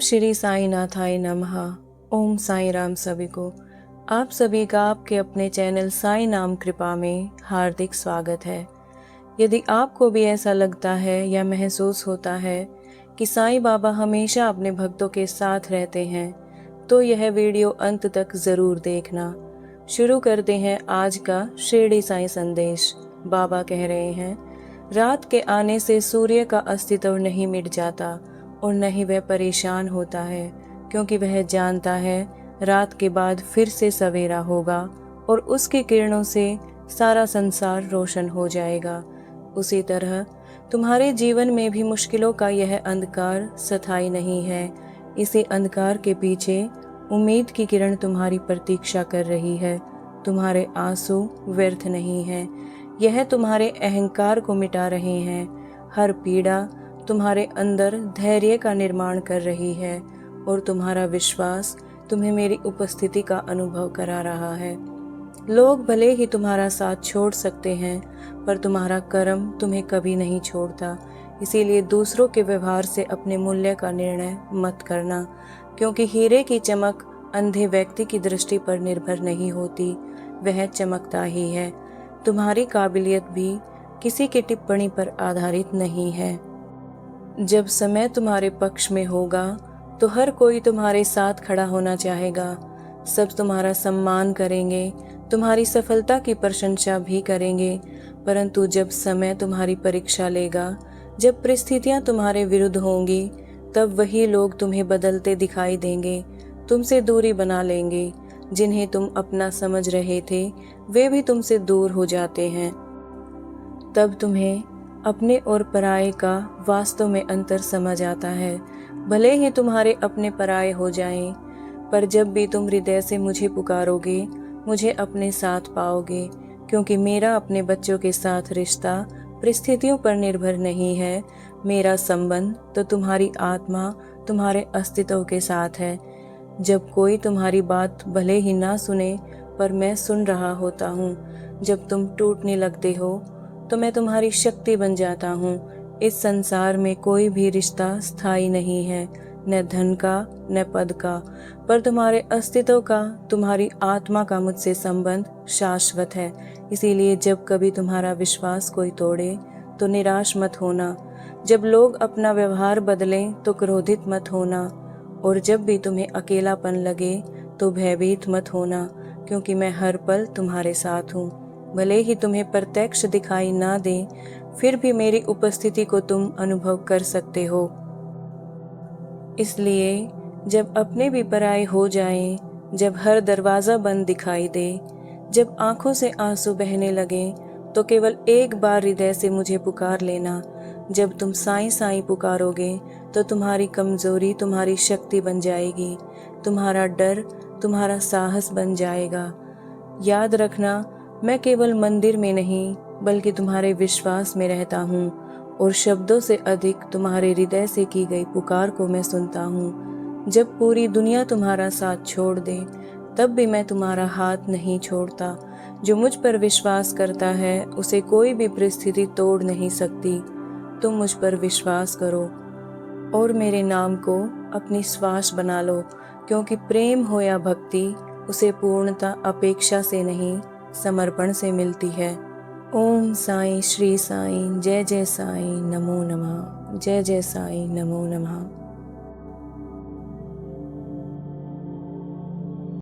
श्री साई नाथाय नमः। ओम साई राम सभी को। आप सभी का आपके अपने चैनल साई नाम कृपा में हार्दिक स्वागत है। यदि आपको भी ऐसा लगता है या महसूस होता है कि साईं बाबा हमेशा अपने भक्तों के साथ रहते हैं, तो यह वीडियो अंत तक ज़रूर देखना। शुरू करते हैं आज का शिरडी साईं संदेश। बाबा कह रहे हैं, रात के आने से सूर्य का अस्तित्व नहीं मिट जाता और न ही वह परेशान होता है, क्योंकि वह जानता है रात के बाद फिर से सवेरा होगा और उसकी किरणों से सारा संसार रोशन हो जाएगा। उसी तरह तुम्हारे जीवन में भी मुश्किलों का यह अंधकार स्थायी नहीं है। इसी अंधकार के पीछे उम्मीद की किरण तुम्हारी प्रतीक्षा कर रही है। तुम्हारे आंसू व्यर्थ नहीं हैं, यह तुम्हारे अहंकार को मिटा रहे हैं। हर पीड़ा तुम्हारे अंदर धैर्य का निर्माण कर रही है और तुम्हारा विश्वास तुम्हें मेरी उपस्थिति का अनुभव करा रहा है। लोग भले ही तुम्हारा साथ छोड़ सकते हैं, पर तुम्हारा कर्म तुम्हें कभी नहीं छोड़ता। इसीलिए दूसरों के व्यवहार से अपने मूल्य का निर्णय मत करना, क्योंकि हीरे की चमक अंधे व्यक्ति की दृष्टि पर निर्भर नहीं होती, वह चमकता ही है। तुम्हारी काबिलियत भी किसी की टिप्पणी पर आधारित नहीं है। जब समय तुम्हारे पक्ष में होगा तो हर कोई तुम्हारे साथ खड़ा होना चाहेगा। सब तुम्हारा सम्मान करेंगे, तुम्हारी सफलता की प्रशंसा भी करेंगे। परंतु जब समय तुम्हारी परीक्षा लेगा, जब परिस्थितियां तुम्हारे विरुद्ध होंगी, तब वही लोग तुम्हें बदलते दिखाई देंगे, तुमसे दूरी बना लेंगे। जिन्हें तुम अपना समझ रहे थे, वे भी तुमसे दूर हो जाते हैं। तब तुम्हें अपने और पराये का वास्तव में अंतर समझ आता है। भले ही तुम्हारे अपने पराये हो जाएं, पर जब भी तुम हृदय से मुझे पुकारोगे, मुझे अपने साथ पाओगे, क्योंकि मेरा अपने बच्चों के साथ रिश्ता परिस्थितियों पर निर्भर नहीं है। मेरा संबंध तो तुम्हारी आत्मा, तुम्हारे अस्तित्व के साथ है। जब कोई तुम्हारी बात भले ही ना सुने, पर मैं सुन रहा होता हूँ। जब तुम टूटने लगते हो तो मैं तुम्हारी शक्ति बन जाता हूँ। इस संसार में कोई भी रिश्ता स्थायी नहीं है, न धन का न पद का, पर तुम्हारे अस्तित्व का, तुम्हारी आत्मा का मुझसे संबंध शाश्वत है। इसीलिए जब कभी तुम्हारा विश्वास कोई तोड़े तो निराश मत होना। जब लोग अपना व्यवहार बदलें तो क्रोधित मत होना। और जब भी तुम्हें अकेलापन लगे तो भयभीत मत होना, क्योंकि मैं हर पल तुम्हारे साथ हूँ। भले ही तुम्हें प्रत्यक्ष दिखाई ना दे, फिर भी मेरी उपस्थिति को तुम अनुभव कर सकते हो। इसलिए जब अपने भी पराये हो जाएं, जब हर दरवाज़ा बंद दिखाई दे, जब आंखों से आंसू बहने लगे, तो केवल एक बार हृदय से मुझे पुकार लेना। जब तुम साईं साईं पुकारोगे तो तुम्हारी कमज़ोरी तुम्हारी शक्ति बन जाएगी, तुम्हारा डर तुम्हारा साहस बन जाएगा। याद रखना, मैं केवल मंदिर में नहीं बल्कि तुम्हारे विश्वास में रहता हूँ, और शब्दों से अधिक तुम्हारे हृदय से की गई पुकार को मैं सुनता हूँ। जब पूरी दुनिया तुम्हारा साथ छोड़ दे, तब भी मैं तुम्हारा हाथ नहीं छोड़ता। जो मुझ पर विश्वास करता है, उसे कोई भी परिस्थिति तोड़ नहीं सकती। तुम मुझ पर विश्वास करो और मेरे नाम को अपनी श्वास बना लो, क्योंकि प्रेम हो या भक्ति, उसे पूर्णता अपेक्षा से नहीं समर्पण से मिलती है। ओम साईं श्री साईं, जय जय साईं, नमो नमः। जय जय साईं, नमो नमः।